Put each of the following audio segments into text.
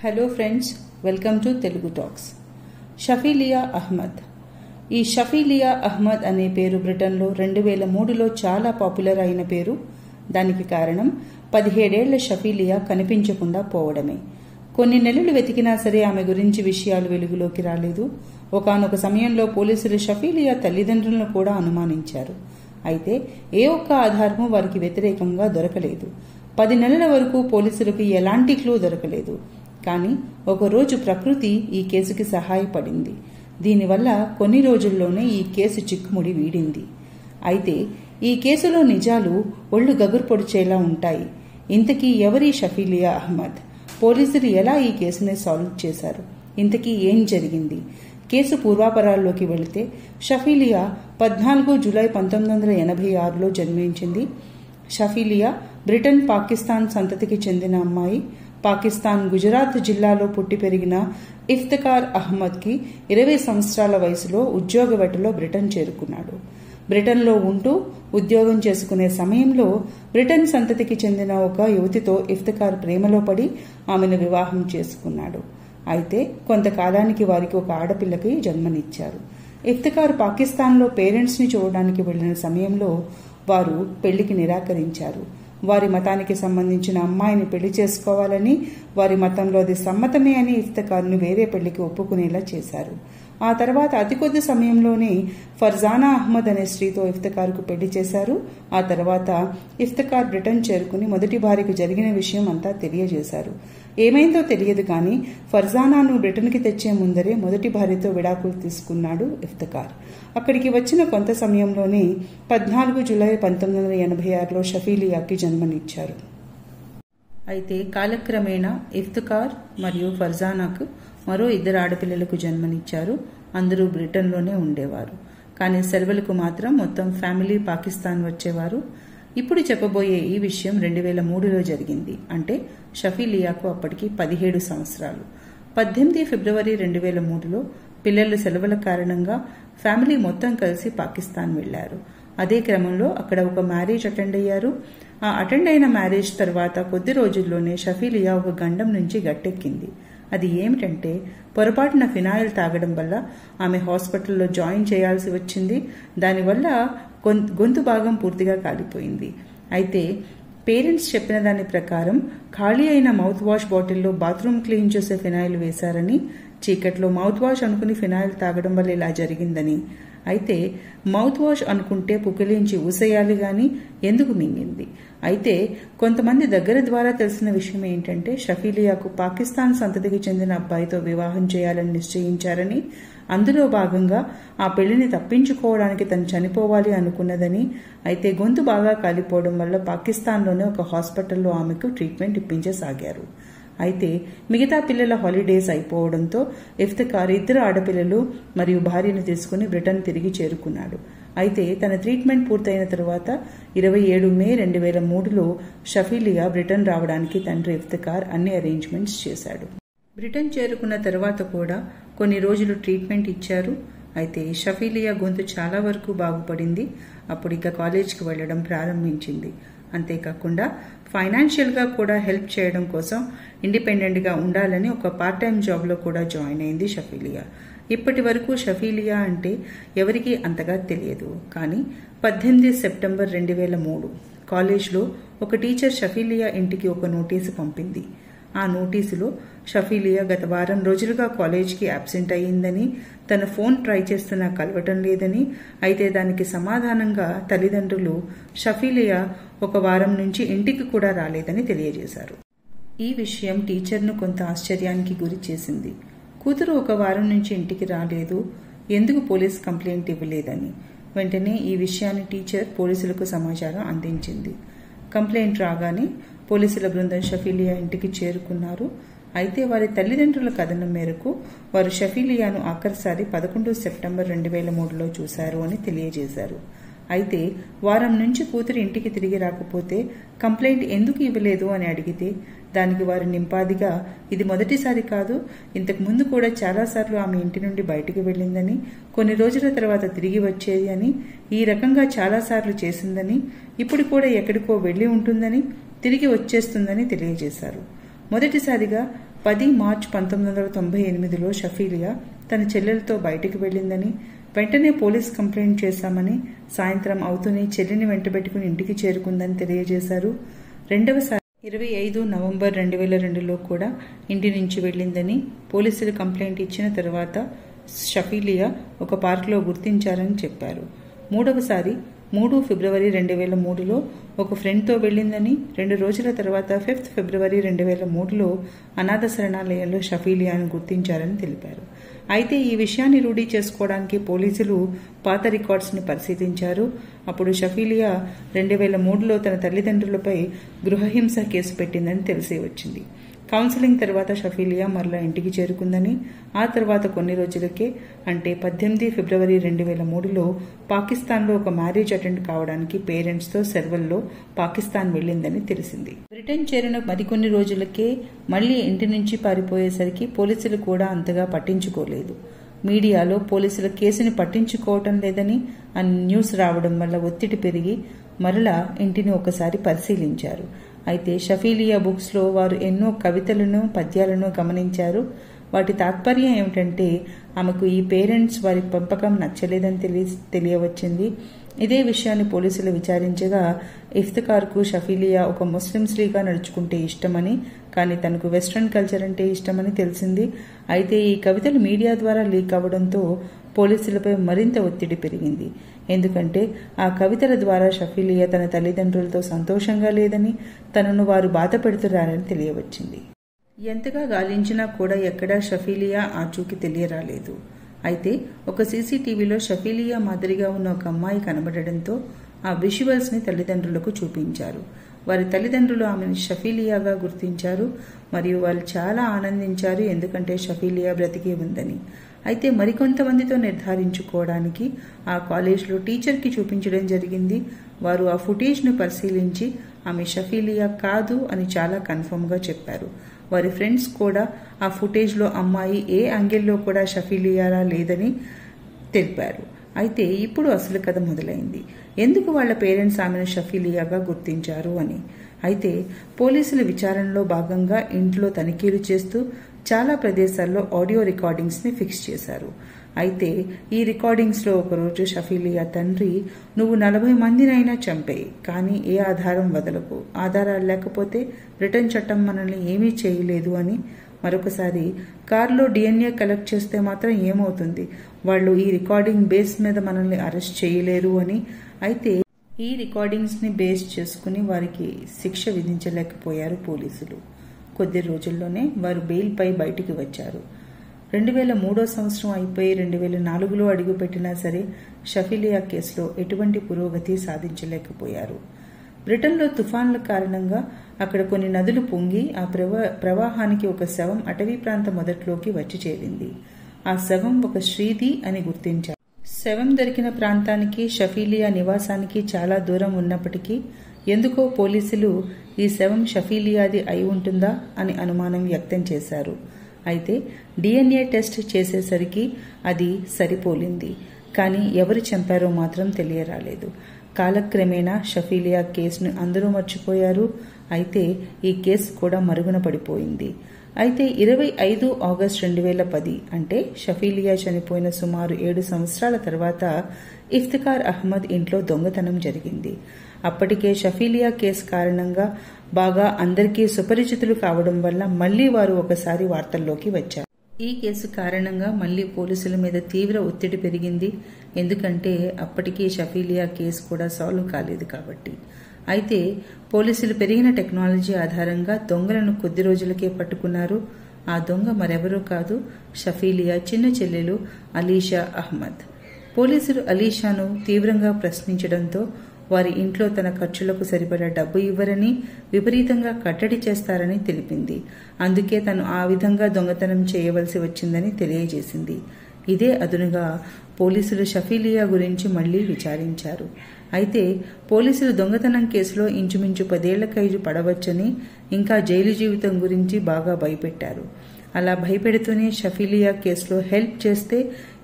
Hello friends, welcome to Telugu talks. Shafeelia Ahmed. ఈ షఫీలియా అహ్మద్ అనే పేరు బ్రిటన్లో 2003లో చాలా పాపులర్ అయిన పేరు. దానికి కారణం 17 ఏళ్ల షఫీలియా కనిపించకుండా పోవడమే. కొన్ని నెలలు వెతికినా సరే ఆమె గురించి విషయాలు వెలుగులోకి రాలేదు. ఒకానొక సమయంలో పోలీసులు షఫీలియా తల్లిదండ్రులను కూడా అనుమానించారు. అయితే ఏ ఒక్క ఆధారము వారికి వ్యతిరేకంగా దొరకలేదు. 10 నెలల వరకు పోలీసులకు ఎలాంటి క్లూ దొరకలేదు. కానీ ఒకరోజు ప్రకృతి ఈ కేసుకి సహాయపడింది. దీనివల్ల కొన్ని రోజుల్లోనే ఈ కేసు చిక్కుముడి వీడింది. అయితే ఈ కేసులో నిజాలు ఒళ్ళు గగురు పొడిచేలా ఉంటాయి. ఇంతకీ ఎవరి షఫీలియా అహ్మద్? పోలీసులు ఎలా ఈ కేసుని సాల్వ్ చేశారు? ఇంతకీ ఏం జరిగింది? కేసు పూర్వాపరాల్లోకి వెళితే షఫీలియా 14 జూలై 1986లో జన్మించింది. షఫీలియా బ్రిటన్ పాకిస్తాన్ సంతతికి చెందిన అమ్మాయి. పాకిస్తాన్ గుజరాత్ జిల్లాలో పుట్టి పెరిగిన ఇఫ్తిఖార్ అహ్మద్ కి 20 సంవత్సరాల వయసులో ఉద్యోగ వేటలో బ్రిటన్ చేరుకున్నాడు. బ్రిటన్లో ఉంటూ ఉద్యోగం చేసుకునే సమయంలో బ్రిటన్ సంతతికి చెందిన ఒక యువతితో ఇఫ్తిఖార్ ప్రేమలో పడి ఆమెను వివాహం చేసుకున్నాడు. అయితే కొంతకాలానికి వారికి ఒక ఆడపిల్లకి జన్మనిచ్చారు. ఇఫ్తిఖార్ పాకిస్తాన్లో పేరెంట్స్ ని చూడడానికి వెళ్లిన సమయంలో వారు పెళ్లికి నిరాకరించారు. వారి మతానికి సంబంధించిన అమ్మాయిని పెళ్లి చేసుకోవాలని, వారి మతంలో అది సమ్మతమే అని ఇఫ్తిఖార్ను వేరే పెళ్లికి ఒప్పుకునేలా చేశారు. ఆ తర్వాత అతి కొద్ది సమయంలోనే ఫర్జానా అహ్మద్ అనే స్త్రీతో ఇఫ్తిఖార్కు పెళ్లి చేశారు. ఆ తర్వాత ఇఫ్తిఖార్ బ్రిటన్ చేరుకుని మొదటి భార్యకు జరిగిన విషయం అంతా తెలియజేశారు. ఏమైందో తెలియదు కానీ ఫర్జానాను బ్రిటన్కి తెచ్చే ముందరే మొదటి భార్యతో విడాకులు తీసుకున్నాడు ఇఫ్తిఖార్. అక్కడికి వచ్చిన కొంత సమయంలోనే 14 జూలై 1986లో షఫీలియాకి జన్మనిచ్చారు. అయితే కాలక్రమేణా ఇఫ్తిఖార్ మరియు ఫర్జానాకు మరో 2 ఆడపిల్లలకు జన్మనిచ్చారు. అందరూ బ్రిటన్లోనే ఉండేవారు. కానీ సెలవులకు మాత్రం మొత్తం ఫ్యామిలీ పాకిస్తాన్ వచ్చేవారు. ఇప్పుడు చెప్పబోయే ఈ విషయం 2003లో జరిగింది. అంటే షఫీలియాకు అప్పటికి 17 సంవత్సరాలు. 18 ఫిబ్రవరి 2003లో పిల్లలు సెలవుల కారణంగా ఫ్యామిలీ మొత్తం కలిసి పాకిస్తాన్ వెళ్లారు. అదే క్రమంలో అక్కడ ఒక మ్యారేజ్ అటెండ్ అయ్యారు. ఆ అటెండ్ అయిన మ్యారేజ్ తర్వాత కొద్ది రోజుల్లోనే షఫీలియా ఒక గండం నుంచి గట్టెక్కింది. అది ఏమిటంటే పొరపాటున ఫినాయిల్ తాగడం వల్ల ఆమె హాస్పిటల్లో జాయిన్ చేయాల్సి వచ్చింది. దానివల్ల గొంతు భాగం పూర్తిగా కాలిపోయింది. అయితే పేరెంట్స్ చెప్పిన దాని ప్రకారం ఖాళీ అయిన మౌత్ వాష్ బాటిల్లో బాత్రూమ్ క్లీన్ చేసే ఫినాయిల్ వేశారని, చీకట్లో మౌత్ వాష్ అనుకుని ఫినాయిల్ తాగడం వల్ల ఇలా జరిగిందని. అయితే మౌత్ వాష్ అనుకుంటే పుకిలించి ఊసేయాలి గాని ఎందుకు మింగింది? అయితే కొంతమంది దగ్గర ద్వారా తెలిసిన విషయం ఏంటంటే షఫీలియాకు పాకిస్తాన్ సంతతికి చెందిన అబ్బాయితో వివాహం చేయాలని నిశ్చయించారని, అందులో భాగంగా ఆ పెళ్లిని తప్పించుకోవడానికి తను చనిపోవాలి అనుకున్నదని. అయితే గొంతు బాగా కాలిపోవడం వల్ల పాకిస్తాన్లోనే ఒక హాస్పిటల్లో ఆమెకు ట్రీట్మెంట్ ఇప్పించసాగారు. అయితే మిగతా పిల్లల హాలిడేస్ అయిపోవడంతో ఇఫ్తిఖార్ 2 ఆడపిల్లలు మరియు భార్యను తీసుకుని బ్రిటన్ తిరిగి చేరుకున్నాడు. అయితే తన ట్రీట్మెంట్ పూర్తయిన తరువాత 27 మే 2003లో షఫీలియా బ్రిటన్ రావడానికి తండ్రి ఇఫ్తిఖార్ అన్ని అరేంజ్మెంట్స్ చేశాడు. బ్రిటన్ చేరుకున్న తర్వాత కూడా కొన్ని రోజులు ట్రీట్మెంట్ ఇచ్చారు. అయితే షఫీలియా గొంతు చాలా వరకు బాగుపడింది. అప్పుడు ఇక కాలేజ్కి వెళ్లడం ప్రారంభించింది. అంతేకాకుండా ఫైనాన్షియల్గా కూడా హెల్ప్ చేయడం కోసం ఇండిపెండెంట్గా ఉండాలని ఒక పార్ట్ టైం జాబ్లో కూడా జాయిన్ అయింది షఫీలియా. ఇప్పటి వరకు షఫీలియా అంటే ఎవరికీ అంతగా తెలియదు. కానీ 18 సెప్టెంబర్ 2003 కాలేజ్లో ఒక టీచర్ షఫీలియా ఇంటికి ఒక నోటీసు పంపింది. ఆ నోటీసులో షఫీలియా గత వారం రోజులుగా కాలేజ్కి అబ్సెంట్ అయ్యిందని, తన ఫోన్ ట్రై చేస్తున్నా కలవటం లేదని, అయితే దానికి సమాధానంగా తల్లిదండ్రులు షఫీలియా ఒక వారం నుంచి ఇంటికి కూడా రాలేదని తెలియజేశారు. ఈ విషయం టీచర్ను కొంత ఆశ్చర్యానికి గురి చేసింది. కూతురు ఒక వారం నుంచి ఇంటికి రాలేదు, ఎందుకు పోలీస్ కంప్లైంట్ ఇవ్వలేదని. వెంటనే ఈ విషయాన్ని టీచర్ పోలీసులకు సమాచారం అందించింది. కంప్లైంట్ రాగానే పోలీసుల బృందం షఫీలియా ఇంటికి చేరుకున్నారు. అయితే వారి తల్లిదండ్రుల కథనం మేరకు వారు షఫీలియాను ఆఖరిసారి 11 సెప్టెంబర్ 2003లో చూశారు అని తెలియజేశారు. అయితే వారం నుంచి కూతురు ఇంటికి తిరిగి రాకపోతే కంప్లైంట్ ఎందుకు ఇవ్వలేదు అని అడిగితే దానికి వారు నింపాదిగా, ఇది మొదటిసారి కాదు, ఇంతకు ముందు కూడా చాలాసార్లు ఆమె ఇంటి నుండి బయటికి వెళ్లిందని, కొన్ని రోజుల తర్వాత తిరిగి వచ్చేది అని, ఈ రకంగా చాలాసార్లు చేసిందని, ఇప్పుడు కూడా ఎక్కడికో వెళ్లి ఉంటుందని, తిరిగి వచ్చేస్తుందని తెలియజేశారు. మొదటిసారిగా 10 మార్చి 1998లో షఫీలియా తన చెల్లెలతో బయటికి వెళ్లిందని, వెంటనే పోలీస్ కంప్లైంట్ చేశామని, సాయంత్రం అవుతూనే చెల్లిని వెంటబెట్టుకుని ఇంటికి చేరుకుందని తెలియజేశారు. రెండవసారి 25 నవంబర్ 2002లో కూడా ఇంటి నుంచి వెళ్లిందని, పోలీసులు కంప్లైంట్ ఇచ్చిన తర్వాత షఫీలియా ఒక పార్కులో గుర్తించారని చెప్పారు. మూడవసారి 3 ఫిబ్రవరి 2003లో ఒక ఫ్రెండ్తో వెళ్లిందని, 2 రోజుల తర్వాత 5 ఫిబ్రవరి 2003లో అనాథ శరణాలయంలో షఫీలియాను గుర్తించారని తెలిపారు. అయితే ఈ విషయాన్ని రూఢీ చేసుకోవడానికి పోలీసులు పాత రికార్డ్స్ని పరిశీలించారు. అప్పుడు షఫీలియా 2003లో తన తల్లిదండ్రులపై గృహహింస కేసు పెట్టిందని తెలిసి వచ్చింది. కౌన్సిలింగ్ తర్వాత షఫీలియా మరలా ఇంటికి చేరుకుందని, ఆ తర్వాత కొన్ని రోజులకే అంటే 18 ఫిబ్రవరి 2003లో పాకిస్తాన్లో ఒక మ్యారేజ్ అటెండ్ కావడానికి పేరెంట్స్తో సెలవుల్లో పాకిస్తాన్ వెళ్లిందని తెలిసింది. బ్రిటన్ చేరిన మరికొన్ని రోజులకే మళ్లీ ఇంటి నుంచి పారిపోయేసరికి పోలీసులు కూడా అంతగా పట్టించుకోలేదు. మీడియాలో పోలీసుల కేసుని పట్టించుకోవటం లేదని ఆ న్యూస్ రావడం వల్ల ఒత్తిడి పెరిగి మరలా ఇంటిని ఒకసారి పరిశీలించారు. అయితే షఫీలియా బుక్స్లో వారు ఎన్నో కవితలను, పద్యాలను గమనించారు. వాటి తాత్పర్యం ఏమిటంటే ఆమెకు ఈ పేరెంట్స్ వారి పెంపకం నచ్చలేదని తెలియవచ్చింది. ఇదే విషయాన్ని పోలీసులు విచారించగా ఇఫ్తిఖార్కు షఫీలియా ఒక ముస్లిం స్త్రీగా నడుచుకుంటే ఇష్టమని, కానీ తనకు వెస్ట్రన్ కల్చర్ అంటే ఇష్టమని తెలిసింది. అయితే ఈ కవితలు మీడియా ద్వారా లీక్ అవ్వడంతో పోలీసులపై మరింత ఒత్తిడి పెరిగింది. ఎందుకంటే ఆ కవితల ద్వారా షఫీలియా తన తల్లిదండ్రులతో సంతోషంగా లేదని, తనను వారు బాధ పెడుతున్నారని తెలియవచ్చింది. ఎంతగా గాలించినా కూడా ఎక్కడా షఫీలియా ఆచూకీ తెలియరాలేదు. అయితే ఒక సీసీటీవీలో షఫీలియా మాదిరిగా ఉన్న ఒక అమ్మాయి కనబడడంతో ఆ విజువల్స్ ని తల్లిదండ్రులకు చూపించారు. వారి తల్లిదండ్రులు ఆమెను షఫీలియాగా గుర్తించారు మరియు వాళ్ళు చాలా ఆనందించారు, ఎందుకంటే షఫీలియా బ్రతికే ఉందని. అయితే మరికొంతమందితో నిర్ధారించుకోవడానికి ఆ కాలేజ్లో టీచర్కి చూపించడం జరిగింది. వారు ఆ ఫుటేజ్ను పరిశీలించి ఆమె షఫీలియా కాదు అని చాలా కన్ఫర్మ్గా చెప్పారు. వారి ఫ్రెండ్స్ కూడా ఆ ఫుటేజ్లో అమ్మాయి ఏ యాంగిల్లో కూడా షఫీలియాలా లేదని తెలిపారు. అయితే ఇప్పుడు అసలు కథ మొదలైంది. ఎందుకు వాళ్ళ పేరెంట్స్ ఆమెను షఫీలియాగా గుర్తించారు అని. అయితే పోలీసుల విచారణలో భాగంగా ఇంట్లో తనిఖీలు చేస్తూ చాలా ప్రదేశాల్లో ఆడియో రికార్డింగ్స్ ని ఫిక్స్ చేశారు. అయితే ఈ రికార్డింగ్స్ లో ఒకరోజు షఫీలియా తండ్రి, నువ్వు 40 మందినైనా చంపేయి, కానీ ఏ ఆధారం వదలకు, ఆధారాలు లేకపోతే బ్రిటన్ చట్టం మనల్ని ఏమీ చేయలేదు అని, మరొకసారి కారులో DNA కలెక్ట్ చేస్తే మాత్రం ఏమవుతుంది, వాళ్ళు ఈ రికార్డింగ్ బేస్ మీద మనల్ని అరెస్ట్ చేయలేరు అని. అయితే ఈ రికార్డింగ్స్ ని బేస్ చేసుకుని వారికి శిక్ష విధించలేకపోయారు పోలీసులు. కొద్ది రోజుల్లోనే వారు బెయిల్పై బయటికి వచ్చారు. 2003 సంవత్సరం అయిపోయి 2004లో అడుగుపెట్టినా సరే షఫీలియా కేసులో ఎటువంటి పురోగతి సాధించలేకపోయారు. బ్రిటన్లో తుఫాన్ల కారణంగా అక్కడ కొన్ని నదులు పొంగి ఆ ప్రవాహానికి ఒక శవం అటవీ ప్రాంత మొదట్లోకి వచ్చి చేరింది. ఆ శవం ఒక స్త్రీది అని గుర్తించారు. శవం దొరికిన ప్రాంతానికి షఫీలియా నివాసానికి చాలా దూరం ఉన్నప్పటికీ ఎందుకో పోలీసులు ఈ శవం షఫీలియాది అయి ఉంటుందా అని అనుమానం వ్యక్తం చేశారు. అయితే DNA టెస్ట్ చేసేసరికి అది సరిపోలింది, కానీ ఎవరు చంపారో మాత్రం తెలియరాలేదు. కాలక్రమేణా షఫీలియా కేసును అందరూ మర్చిపోయారు. అయితే ఈ కేసు కూడా మరుగున పడిపోయింది. అయితే 25 ఆగస్టు 2010 అంటే షఫీలియా చనిపోయిన సుమారు 7 సంవత్సరాల తర్వాత ఇఫ్తిఖార్ అహ్మద్ ఇంట్లో దొంగతనం జరిగింది. అప్పటికే షఫీలియా కేసు కారణంగా బాగా అందరికీ సుపరిచితులు కావడం వల్ల మళ్లీ వారు ఒకసారి వార్తల్లోకి వచ్చారు. ఈ కేసు కారణంగా మళ్లీ పోలీసుల మీద తీవ్ర ఒత్తిడి పెరిగింది. ఎందుకంటే అప్పటికీ షఫీలియా కేసు కూడా సాల్వ్ కాలేదు కాబట్టి. అయితే పోలీసులు పెరిగిన టెక్నాలజీ ఆధారంగా దొంగలను కొద్ది రోజులకే పట్టుకున్నారు. ఆ దొంగ మరెవరూ కాదు, షఫీలియా చిన్న చెల్లెలు అలీషా అహ్మద్. పోలీసులు అలీషాను తీవ్రంగా ప్రశ్నించడంతో వారి ఇంట్లో తన ఖర్చులకు సరిపడా డబ్బు ఇవ్వరని, విపరీతంగా కట్టడి చేస్తారని తెలిపింది. అందుకే తను ఆ విధంగా దొంగతనం చేయవలసి వచ్చిందని తెలియజేసింది. ఇదే అదునుగా పోలీసులు షఫీలియా గురించి మళ్లీ విచారించారు. అయితే పోలీసులు దొంగతనం కేసులో ఇంచుమించు 10 ఏళ్ల ఖైదు పడవచ్చని, ఇంకా జైలు జీవితం గురించి బాగా భయపెట్టారు. అలా భయపెడుతూనే షఫీలియా కేసులో హెల్ప్ చేస్తే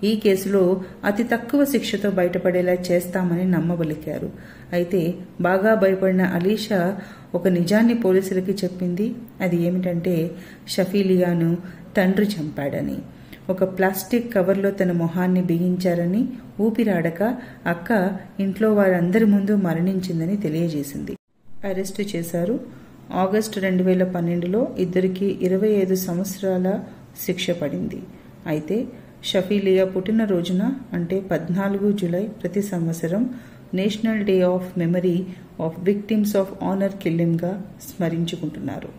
ఈ కేసులో అతి తక్కువ శిక్షతో బయటపడేలా చేస్తామని నమ్మబలికారు. అయితే బాగా భయపడిన అలీషా ఒక నిజాన్ని పోలీసులకి చెప్పింది. అది ఏమిటంటే షఫీలియాను తండ్రి చంపాడని. ఒక ప్లాస్టిక్ కవర్లో తన మొహాన్ని బిగించారని, ఊపిరాడక అక్క ఇంట్లో వారందరి ముందు మరణించిందని తెలియజేసింది. అరెస్టు చేశారు. ఆగస్టు 2012లో ఇద్దరికి 25 సంవత్సరాల శిక్ష పడింది. అయితే షఫీలియా పుట్టినరోజున అంటే 14 జూలై ప్రతి సంవత్సరం national day of memory of victims of honour కిల్లింగ్గా స్మరించుకుంటున్నారు.